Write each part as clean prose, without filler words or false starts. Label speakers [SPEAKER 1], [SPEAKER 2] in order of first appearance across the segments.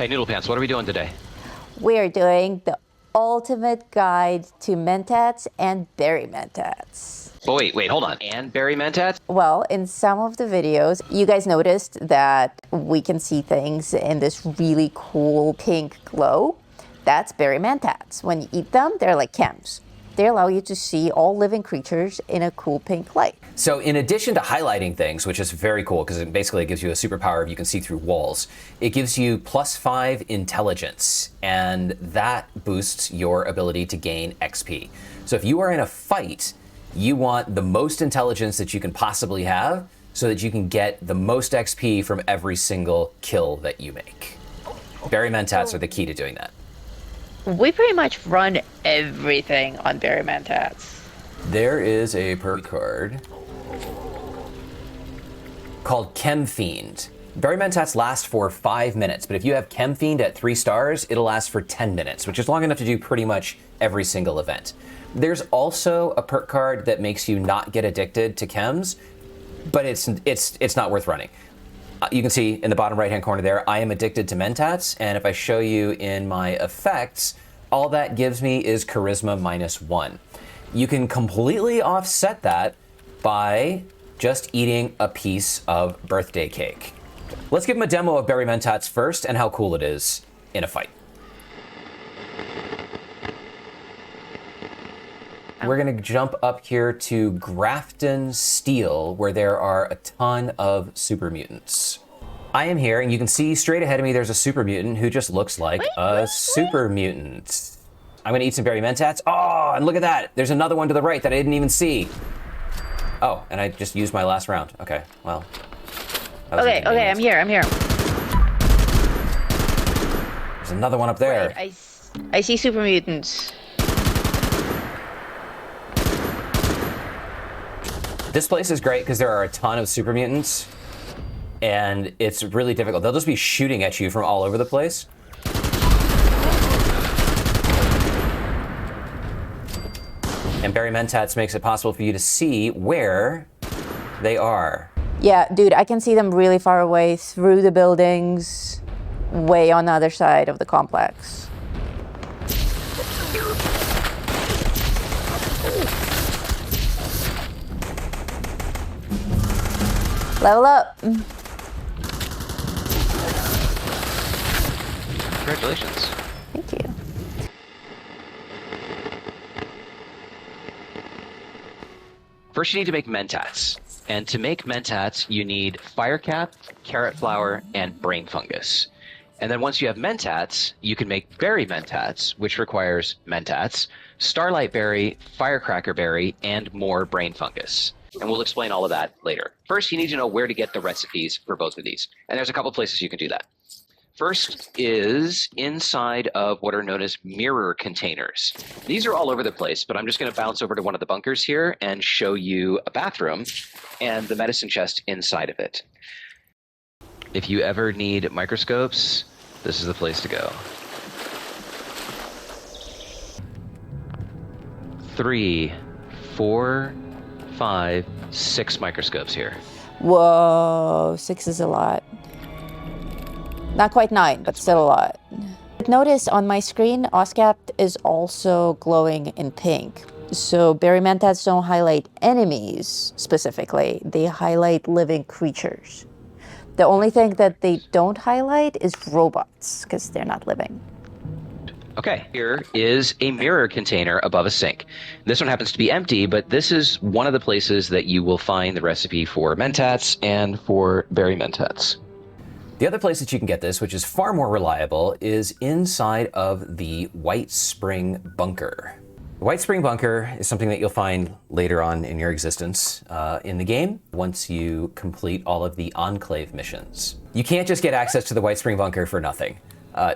[SPEAKER 1] Hey, Noodle Pants, what are we doing today?
[SPEAKER 2] We're doing the ultimate guide to Mentats and berry Mentats.
[SPEAKER 1] Oh, wait, hold on. And berry Mentats?
[SPEAKER 2] Well, in some of the videos, you guys noticed that we can see things in this really cool pink glow. That's berry Mentats. When you eat them, they're like chems. They allow you to see all living creatures in a cool pink light.
[SPEAKER 3] So in addition to highlighting things, which is very cool because it basically gives you a superpower if you can see through walls, it gives you +5 intelligence, and that boosts your ability to gain XP. So if you are in a fight, you want the most intelligence that you can possibly have so that you can get the most XP from every single kill that you make. Berry Mentats are the key to doing that.
[SPEAKER 4] We pretty much run everything on berry Mentats.
[SPEAKER 3] There is a perk card called Chem Fiend. Berry Mentats last for 5 minutes, but if you have Chem Fiend at 3 stars, it'll last for 10 minutes, which is long enough to do pretty much every single event. There's also a perk card that makes you not get addicted to chems, but it's not worth running. You can see in the bottom right-hand corner there, I am addicted to Mentats, and if I show you in my effects, all that gives me is Charisma -1. You can completely offset that by just eating a piece of birthday cake. Let's give them a demo of berry Mentats first and how cool it is in a fight. We're gonna jump up here to Grafton Steel, where there are a ton of super mutants. I am here, and you can see straight ahead of me there's a super mutant who just looks like a super mutant. I'm gonna eat some berry Mentats. Oh, and look at that! There's another one to the right that I didn't even see. Oh, and I just used my last round. Okay, well.
[SPEAKER 4] Okay, I'm here.
[SPEAKER 3] There's another one up there.
[SPEAKER 4] Right, I see super mutants.
[SPEAKER 3] This place is great because there are a ton of super mutants, and it's really difficult. They'll just be shooting at you from all over the place. And berry Mentats makes it possible for you to see where they are.
[SPEAKER 2] Yeah, dude, I can see them really far away through the buildings, way on the other side of the complex. Level up.
[SPEAKER 1] Congratulations.
[SPEAKER 2] Thank you.
[SPEAKER 1] First, you need to make Mentats. And to make Mentats, you need Firecap, Carrot Flower, and Brain Fungus. And then once you have Mentats, you can make Berry Mentats, which requires Mentats, Starlight Berry, Firecracker Berry, and more Brain Fungus. And we'll explain all of that later. First, you need to know where to get the recipes for both of these. And there's a couple places you can do that. First is inside of what are known as mirror containers. These are all over the place, but I'm just going to bounce over to one of the bunkers here and show you a bathroom and the medicine chest inside of it. If you ever need microscopes, this is the place to go. 3, 4, 5, 6 microscopes here.
[SPEAKER 2] Whoa, 6 is a lot. Not quite 9, but still a lot. Notice on my screen, OSCAP is also glowing in pink. So berry Mentats don't highlight enemies specifically, they highlight living creatures. The only thing that they don't highlight is robots, because they're not living.
[SPEAKER 1] Okay, here is a mirror container above a sink. This one happens to be empty, but this is one of the places that you will find the recipe for Mentats and for berry Mentats.
[SPEAKER 3] The other place that you can get this, which is far more reliable, is inside of the White Spring Bunker. The White Spring Bunker is something that you'll find later on in your existence in the game, once you complete all of the Enclave missions. You can't just get access to the White Spring Bunker for nothing.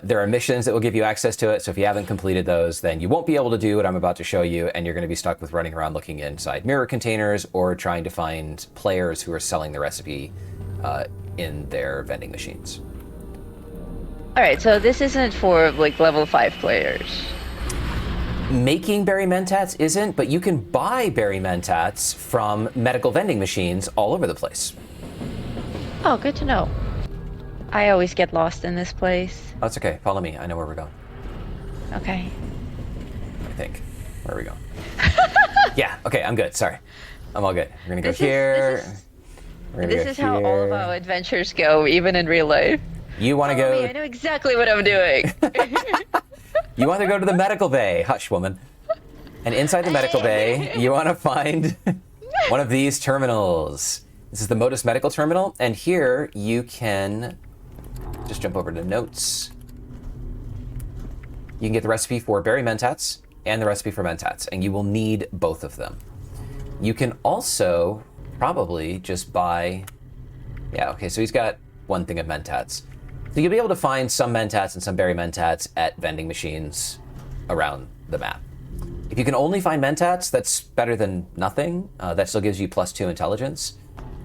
[SPEAKER 3] There are missions that will give you access to it, so if you haven't completed those, then you won't be able to do what I'm about to show you, and you're going to be stuck with running around looking inside mirror containers or trying to find players who are selling the recipe in their vending machines.
[SPEAKER 4] Alright, so this isn't for like level 5 players.
[SPEAKER 3] Making berry Mentats isn't, but you can buy berry Mentats from medical vending machines all over the place.
[SPEAKER 4] Oh, good to know. I always get lost in this place.
[SPEAKER 3] That's okay. Follow me. I know where we're going.
[SPEAKER 4] Okay.
[SPEAKER 3] I think. Where are we going? Yeah. Okay. I'm good. Sorry. I'm all good. We're gonna go
[SPEAKER 4] This
[SPEAKER 3] here.
[SPEAKER 4] is
[SPEAKER 3] We're gonna
[SPEAKER 4] this
[SPEAKER 3] go
[SPEAKER 4] is how all of
[SPEAKER 3] here.
[SPEAKER 4] our adventures go, even in real life.
[SPEAKER 3] You want to
[SPEAKER 4] Follow
[SPEAKER 3] go?
[SPEAKER 4] me, I know exactly what I'm doing.
[SPEAKER 3] You want to go to the medical bay. Hush, woman. And inside the medical bay, you want to find one of these terminals. This is the Modus Medical Terminal, and here you can just jump over to notes. You can get the recipe for berry mentats and the recipe for mentats, and you will need both of them. You can also probably just buy, yeah, okay, so he's got one thing of mentats. So you'll be able to find some mentats and some berry mentats at vending machines around the map. If you can only find mentats, that's better than nothing. That still gives you +2 intelligence.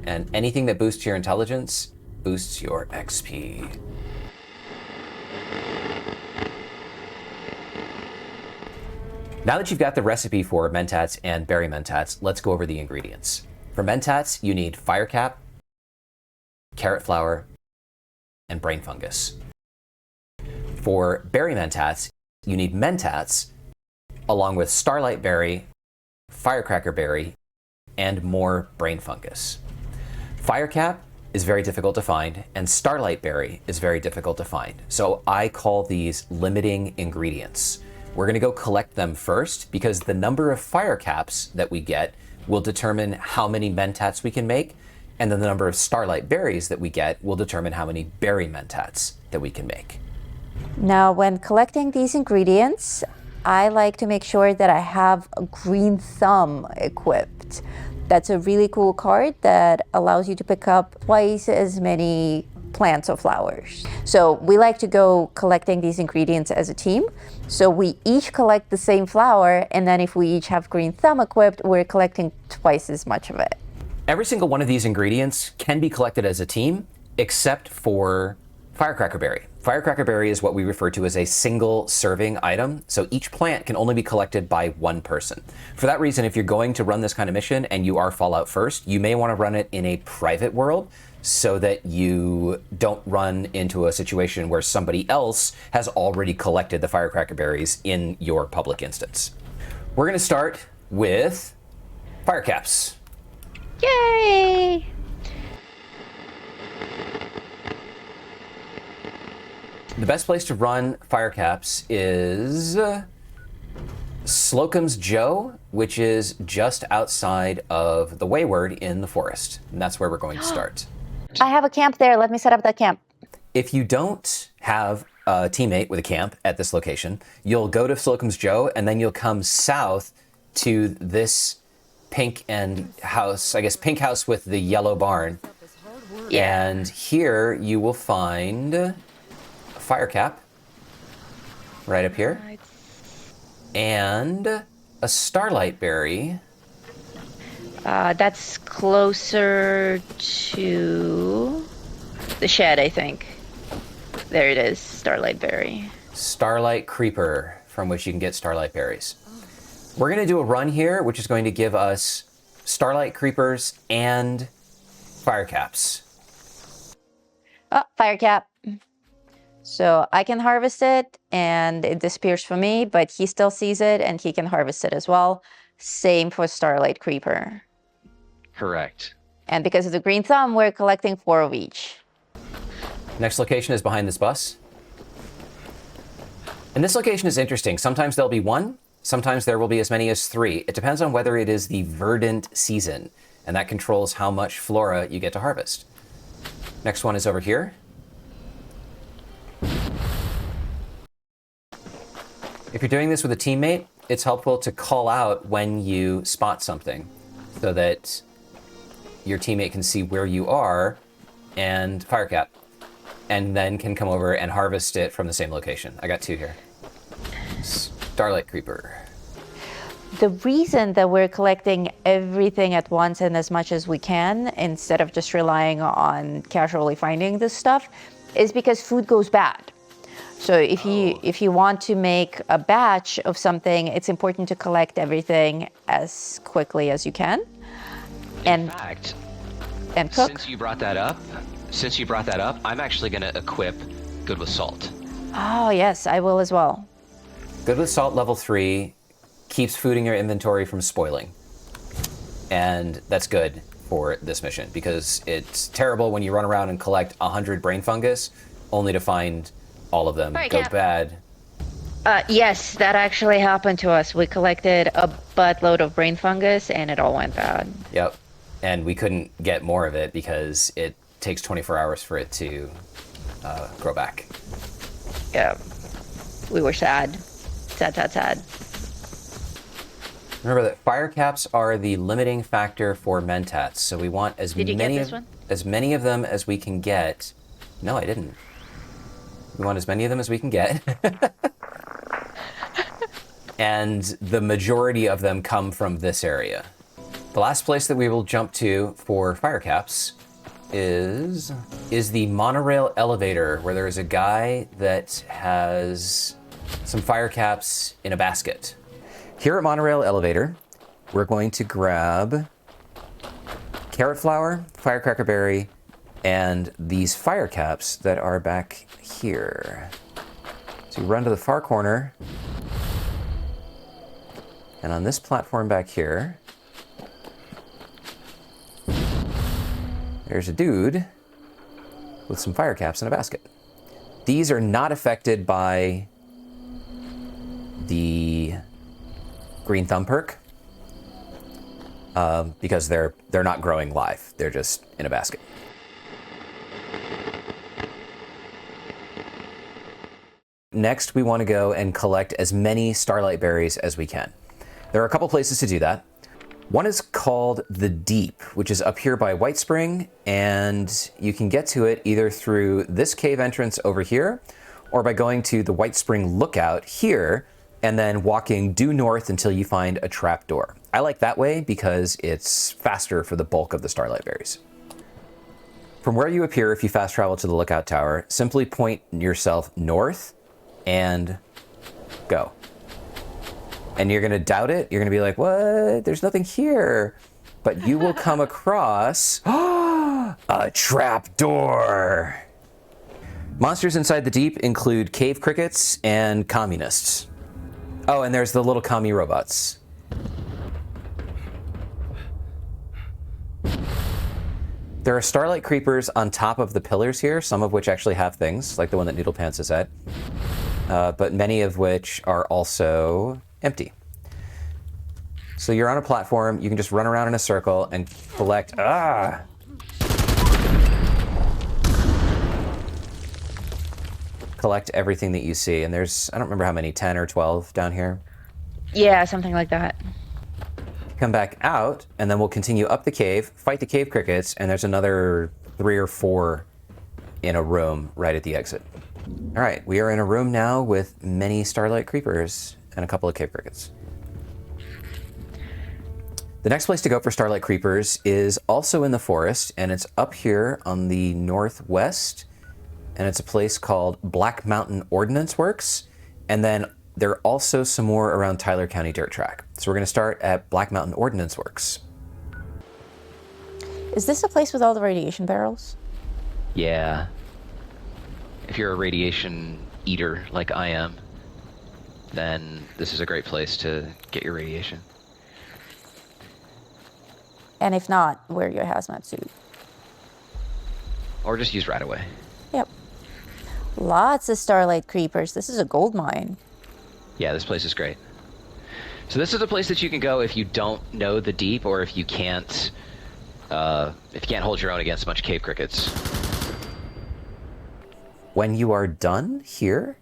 [SPEAKER 3] And anything that boosts your intelligence boosts your XP. Now that you've got the recipe for mentats and berry mentats, let's go over the ingredients. For mentats, you need firecap, carrot flower, and brain fungus. For berry mentats, you need mentats, along with Starlight Berry, Firecracker Berry, and more brain fungus. Firecap is very difficult to find, and Starlight Berry is very difficult to find. So I call these limiting ingredients. We're gonna go collect them first because the number of Firecaps that we get will determine how many mentats we can make, and then the number of Starlight Berries that we get will determine how many berry mentats that we can make.
[SPEAKER 2] Now, when collecting these ingredients, I like to make sure that I have a green thumb equipped. That's a really cool card that allows you to pick up twice as many plants or flowers. So we like to go collecting these ingredients as a team. So we each collect the same flower, and then if we each have green thumb equipped, we're collecting twice as much of it.
[SPEAKER 3] Every single one of these ingredients can be collected as a team, except for Firecracker Berry. Firecracker Berry is what we refer to as a single serving item, so each plant can only be collected by one person. For that reason, if you're going to run this kind of mission and you are Fallout First, you may want to run it in a private world so that you don't run into a situation where somebody else has already collected the Firecracker Berries in your public instance. We're going to start with Firecaps.
[SPEAKER 4] Yay!
[SPEAKER 3] The best place to run Firecaps is Slocum's Joe, which is just outside of the Wayward in the forest. And that's where we're going to start.
[SPEAKER 2] I have a camp there. Let me set up that camp.
[SPEAKER 3] If you don't have a teammate with a camp at this location, you'll go to Slocum's Joe and then you'll come south to this pink house with the yellow barn.
[SPEAKER 4] Yeah.
[SPEAKER 3] And here you will find a Firecap right up here. And a Starlight Berry.
[SPEAKER 4] That's closer to the shed, I think. There it is, Starlight Berry.
[SPEAKER 3] Starlight Creeper, from which you can get Starlight Berries. We're going to do a run here, which is going to give us Starlight Creepers and Firecaps.
[SPEAKER 2] Oh, Firecap. So I can harvest it and it disappears from me, but he still sees it and he can harvest it as well. Same for Starlight Creeper.
[SPEAKER 1] Correct.
[SPEAKER 2] And because of the green thumb, we're collecting 4 of each.
[SPEAKER 3] Next location is behind this bus. And this location is interesting. Sometimes there'll be 1, sometimes there will be as many as 3. It depends on whether it is the verdant season, and that controls how much flora you get to harvest. Next one is over here. If you're doing this with a teammate, it's helpful to call out when you spot something so that your teammate can see where you are and Firecap, and then can come over and harvest it from the same location. I got 2 here. Starlight Creeper.
[SPEAKER 2] The reason that we're collecting everything at once and as much as we can, instead of just relying on casually finding this stuff, is because food goes bad. So if you want to make a batch of something, it's important to collect everything as quickly as you can.
[SPEAKER 1] In fact,
[SPEAKER 2] And cook.
[SPEAKER 1] since you brought that up, since you brought that up, I'm actually going to equip Good with Salt.
[SPEAKER 2] Oh, yes, I will as well.
[SPEAKER 3] Good with Salt level 3 keeps food in your inventory from spoiling. And that's good for this mission because it's terrible when you run around and collect 100 brain fungus only to find all of them go bad.
[SPEAKER 4] Yes, that actually happened to us. We collected a buttload of brain fungus and it all went bad.
[SPEAKER 3] Yep. And we couldn't get more of it because it takes 24 hours for it to grow back.
[SPEAKER 4] Yeah. We were sad. Sad.
[SPEAKER 3] Remember that Firecaps are the limiting factor for Mentats, so we want as
[SPEAKER 4] Did you
[SPEAKER 3] many
[SPEAKER 4] get this one?
[SPEAKER 3] as many of them as we can get. No, I didn't. We want as many of them as we can get. And the majority of them come from this area. The last place that we will jump to for Firecaps is the monorail elevator, where there is a guy that has some Firecaps in a basket. Here at Monorail Elevator, we're going to grab carrot flower, firecracker berry, and these Firecaps that are back here. So you run to the far corner, and on this platform back here, there's a dude with some Firecaps in a basket. These are not affected by the green thumb perk because they're not growing live. They're just in a basket. Next, we want to go and collect as many Starlight Berries as we can. There are a couple places to do that. One is called the Deep, which is up here by White Spring, and you can get to it either through this cave entrance over here or by going to the White Spring Lookout here and then walking due north until you find a trap door. I like that way because it's faster for the bulk of the Starlight Berries. From where you appear, if you fast travel to the Lookout Tower, simply point yourself north and go. And you're gonna doubt it. You're gonna be like, what? There's nothing here. But you will come across a trap door. Monsters inside the Deep include cave crickets and communists. Oh, and there's the little commie robots. There are starlight creepers on top of the pillars here, some of which actually have things, like the one that Needlepants is at, but many of which are also empty. So you're on a platform, you can just run around in a circle and collect, collect everything that you see. And there's, I don't remember how many, 10 or 12 down here.
[SPEAKER 4] Yeah, something like that.
[SPEAKER 3] Come back out, and then we'll continue up the cave, fight the cave crickets, and there's another 3 or 4 in a room right at the exit. All right, we are in a room now with many starlight creepers and a couple of cave crickets. The next place to go for starlight creepers is also in the forest, and it's up here on the northwest, and it's a place called Black Mountain Ordnance Works, and then there are also some more around Tyler County Dirt Track. So we're going to start at Black Mountain Ordnance Works.
[SPEAKER 2] Is this a place with all the radiation barrels?
[SPEAKER 1] Yeah. If you're a radiation eater like I am, then this is a great place to get your radiation.
[SPEAKER 2] And if not, wear your hazmat suit.
[SPEAKER 1] Or just use right away.
[SPEAKER 2] Yep. Lots of starlight creepers. This is a gold mine.
[SPEAKER 1] Yeah, this place is great. So this is a place that you can go if you don't know the Deep, or if you can't hold your own against a bunch of cave crickets.
[SPEAKER 3] When you are done here,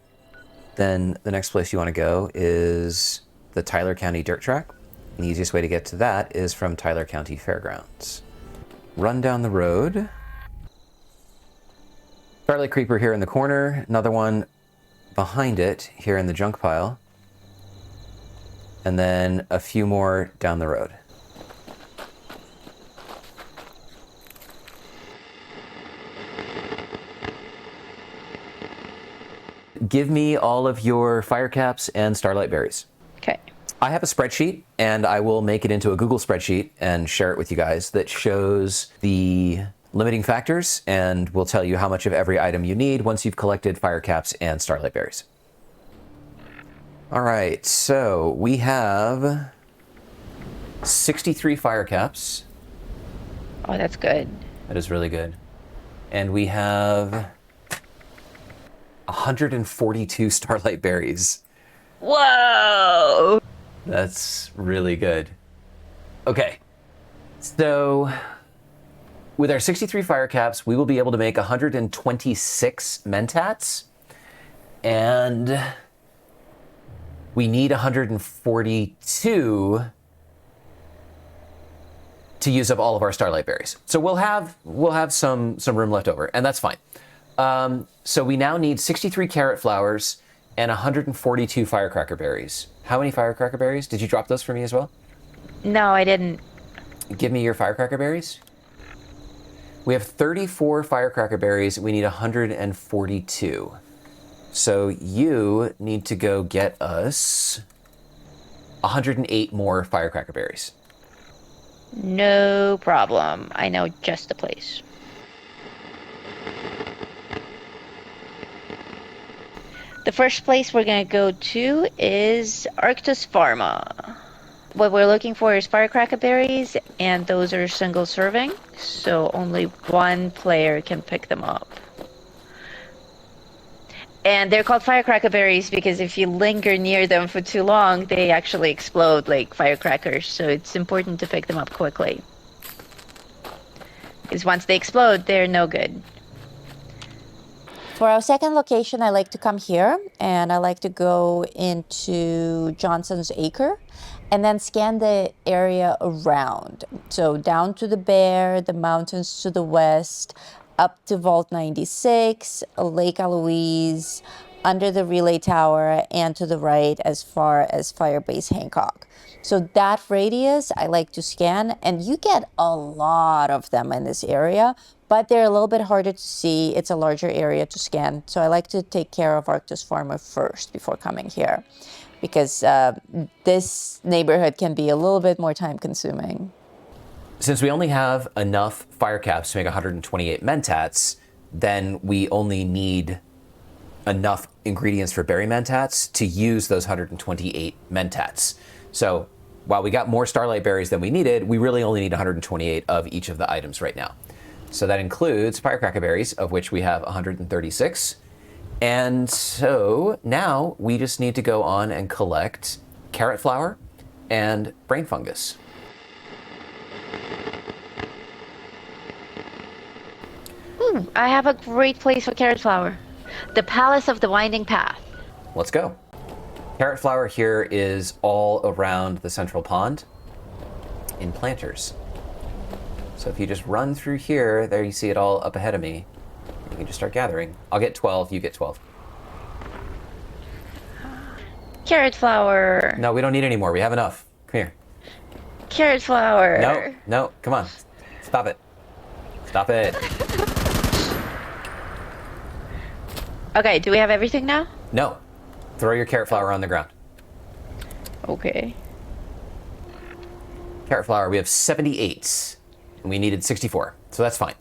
[SPEAKER 3] then the next place you want to go is the Tyler County Dirt Track. And the easiest way to get to that is from Tyler County Fairgrounds. Run down the road. Starlight Creeper here in the corner, another one behind it here in the junk pile, and then a few more down the road. Give me all of your Firecaps and Starlight Berries.
[SPEAKER 4] Okay.
[SPEAKER 3] I have a spreadsheet, and I will make it into a Google spreadsheet and share it with you guys that shows the limiting factors, and we'll tell you how much of every item you need once you've collected Firecaps and Starlight Berries. All right, so we have 63 Firecaps.
[SPEAKER 4] Oh, that's good.
[SPEAKER 3] That is really good. And we have 142 Starlight Berries.
[SPEAKER 4] Whoa!
[SPEAKER 3] That's really good. Okay, so with our 63 Firecaps, we will be able to make 126 Mentats, and we need 142 to use up all of our Starlight Berries. So we'll have some room left over, and that's fine. So we now need 63 Carrot Flowers and 142 Firecracker Berries. How many Firecracker Berries? Did you drop those for me as well?
[SPEAKER 4] No, I didn't.
[SPEAKER 3] Give me your Firecracker Berries. We have 34 Firecracker Berries. We need 142. So you need to go get us 108 more Firecracker Berries.
[SPEAKER 4] No problem. I know just the place. The first place we're going to go to is Arctus Pharma. What we're looking for is Firecracker Berries, and those are single serving, so only one player can pick them up. And they're called Firecracker Berries because if you linger near them for too long, they actually explode like firecrackers, so it's important to pick them up quickly. Because once they explode, they're no good.
[SPEAKER 2] For our second location, I like to come here, and I like to go into Johnson's Acre and then scan the area around. So down to the Bear, the mountains to the west, up to Vault 96, Lake Eloise, under the relay tower, and to the right as far as Firebase Hancock. So that radius I like to scan, and you get a lot of them in this area, but they're a little bit harder to see. It's a larger area to scan. So I like to take care of Arctus Farmer first before coming here, because this neighborhood can be a little bit more time consuming.
[SPEAKER 3] Since we only have enough Firecaps to make 128 Mentats, then we only need enough ingredients for berry Mentats to use those 128 Mentats. So while we got more Starlight Berries than we needed, we really only need 128 of each of the items right now. So that includes Firecracker Berries, of which we have 136. And so now we just need to go on and collect Carrot Flower and Brain Fungus.
[SPEAKER 4] Ooh, I have a great place for Carrot Flower. The Palace of the Winding Path.
[SPEAKER 3] Let's go. Carrot Flower here is all around the central pond in planters. So if you just run through here, there you see it all up ahead of me. You can just start gathering. I'll get 12, you get 12.
[SPEAKER 4] Carrot Flower.
[SPEAKER 3] No, we don't need any more. We have enough. Come here.
[SPEAKER 4] Carrot Flower.
[SPEAKER 3] No, come on. Stop it. Stop it.
[SPEAKER 4] Okay, do we have everything now?
[SPEAKER 3] No. Throw your Carrot Flower on the ground.
[SPEAKER 4] Okay.
[SPEAKER 3] Carrot Flower, we have 78. And we needed 64, so that's fine.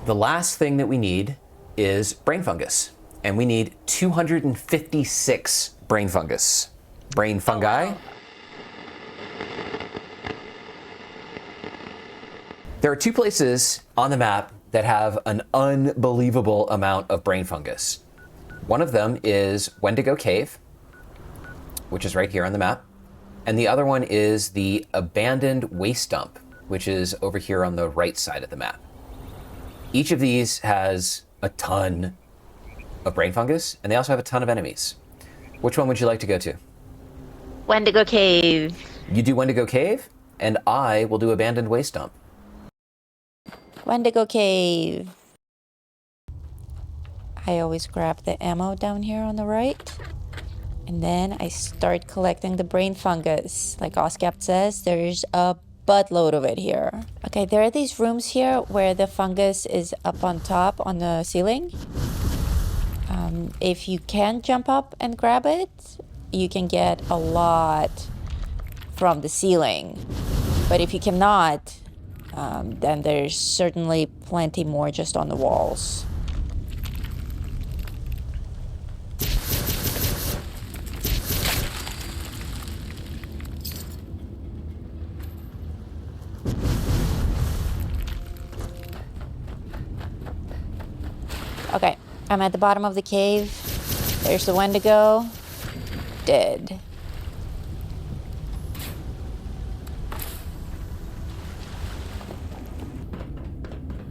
[SPEAKER 3] The last thing that we need is Brain Fungus. And we need 256 Brain Fungus. Brain Fungi. There are two places on the map that have an unbelievable amount of Brain Fungus. One of them is Wendigo Cave, which is right here on the map. And the other one is the Abandoned Waste Dump, which is over here on the right side of the map. Each of these has a ton of Brain Fungus, and they also have a ton of enemies. Which one would you like to go to?
[SPEAKER 4] Wendigo Cave.
[SPEAKER 3] You do Wendigo Cave, and I will do Abandoned Waste Dump.
[SPEAKER 2] Wendigo Cave. I always grab the ammo down here on the right. And then I start collecting the Brain Fungus. Like Oscap says, there's a buttload of it here. Okay, there are these rooms here where the fungus is up on top on the ceiling. If you can jump up and grab it, you can get a lot from the ceiling. But if you cannot, then there's certainly plenty more just on the walls. Okay, I'm at the bottom of the cave. There's the Wendigo. Dead.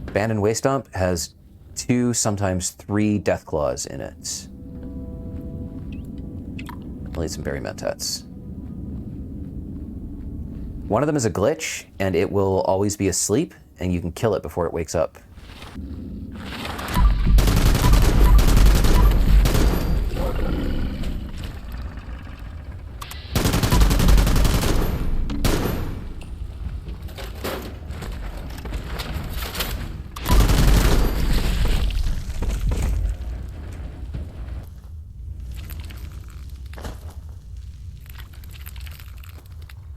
[SPEAKER 3] Abandoned Waste Dump has 2, sometimes 3 death claws in it. I'll need some berry mentats. One of them is a glitch, and it will always be asleep, and you can kill it before it wakes up.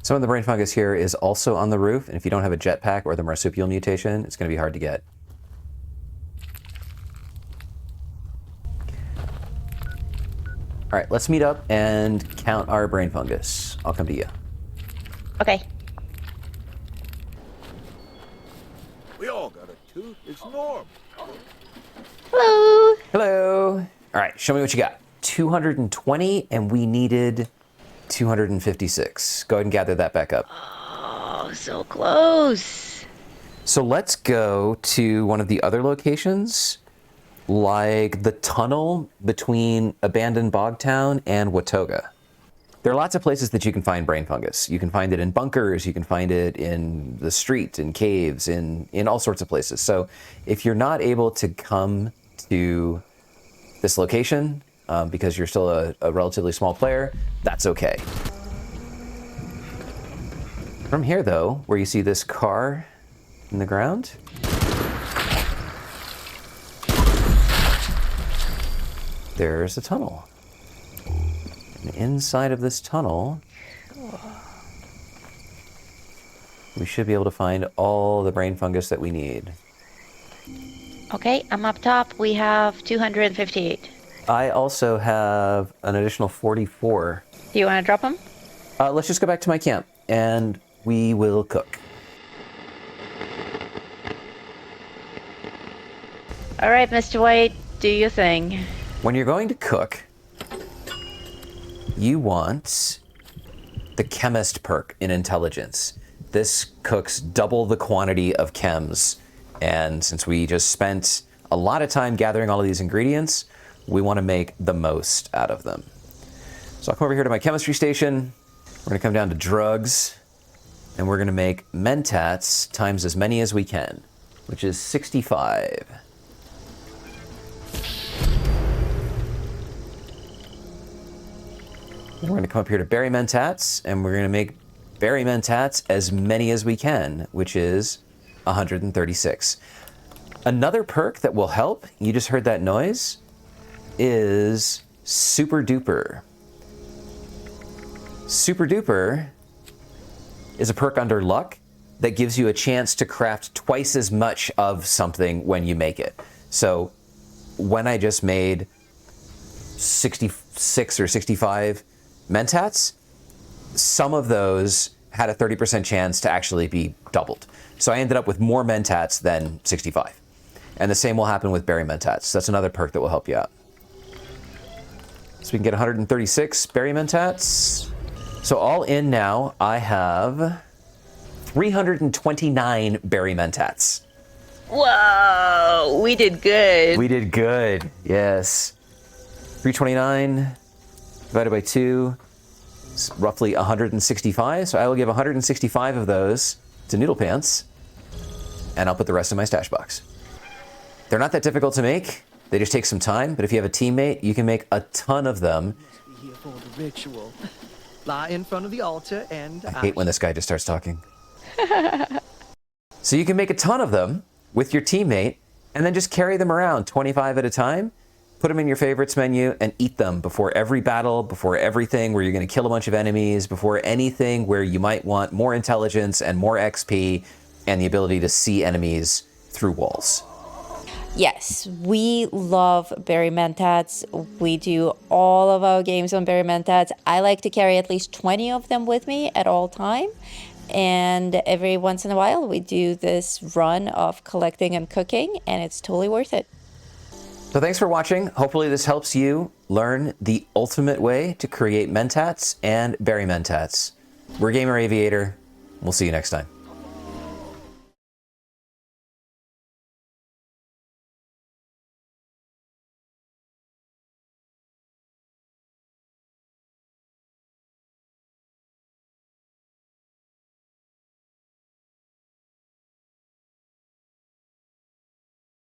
[SPEAKER 3] Some of the brain fungus here is also on the roof, and if you don't have a jetpack or the marsupial mutation, it's going to be hard to get. All right, let's meet up and count our brain fungus. I'll come to you.
[SPEAKER 4] Okay.
[SPEAKER 5] We all got a tooth. It's normal.
[SPEAKER 4] Hello.
[SPEAKER 3] Hello. All right, show me what you got. 220, and we needed 256. Go ahead and gather that back up.
[SPEAKER 4] Oh, so close.
[SPEAKER 3] So let's go to one of the other locations, like the tunnel between abandoned Bogtown and Watoga. There are lots of places that you can find brain fungus. You can find it in bunkers, you can find it in the street, in caves, in all sorts of places. So if you're not able to come to this location, because you're still a relatively small player, that's okay. From here, though, where you see this car in the ground, there's a tunnel. And inside of this tunnel, we should be able to find all the brain fungus that we need.
[SPEAKER 4] Okay, I'm up top. We have 258.
[SPEAKER 3] I also have an additional 44.
[SPEAKER 4] Do you want to drop them?
[SPEAKER 3] Let's just go back to my camp, and we will cook.
[SPEAKER 4] All right, Mr. White, do your thing.
[SPEAKER 3] When you're going to cook, you want the chemist perk in intelligence. This cooks double the quantity of chems, and since we just spent a lot of time gathering all of these ingredients, we want to make the most out of them. So I'll come over here to my chemistry station. We're going to come down to drugs, and we're going to make mentats times as many as we can, which is 65. We're going to come up here to berry mentats, and we're going to make berry mentats as many as we can, which is 136. Another perk that will help, you just heard that noise, is Super Duper. Super Duper is a perk under luck that gives you a chance to craft twice as much of something when you make it. So when I just made 66 or 65 mentats, some of those had a 30% chance to actually be doubled. So I ended up with more mentats than 65. And the same will happen with berry mentats. That's another perk that will help you out. So we can get 136 berry mentats. So all in now, I have 329 berry mentats.
[SPEAKER 4] Whoa, we did good.
[SPEAKER 3] We did good, yes. 329 divided by 2 is roughly 165. So I will give 165 of those to Noodle Pants, and I'll put the rest in my stash box. They're not that difficult to make. They just take some time, but if you have a teammate, you can make a ton of them.
[SPEAKER 6] Be here for the ritual. Lie in front of the altar and
[SPEAKER 3] I hate when this guy just starts talking. So you can make a ton of them with your teammate, and then just carry them around 25 at a time, put them in your favorites menu, and eat them before every battle, before everything where you're going to kill a bunch of enemies, before anything where you might want more intelligence and more XP, and the ability to see enemies through walls.
[SPEAKER 2] Yes, we love berry mentats. We do all of our games on berry mentats. I like to carry at least 20 of them with me at all time. And every once in a while, we do this run of collecting and cooking, and it's totally worth it.
[SPEAKER 3] So thanks for watching. Hopefully this helps you learn the ultimate way to create mentats and berry mentats. We're Gamer Aviator. We'll see you next time.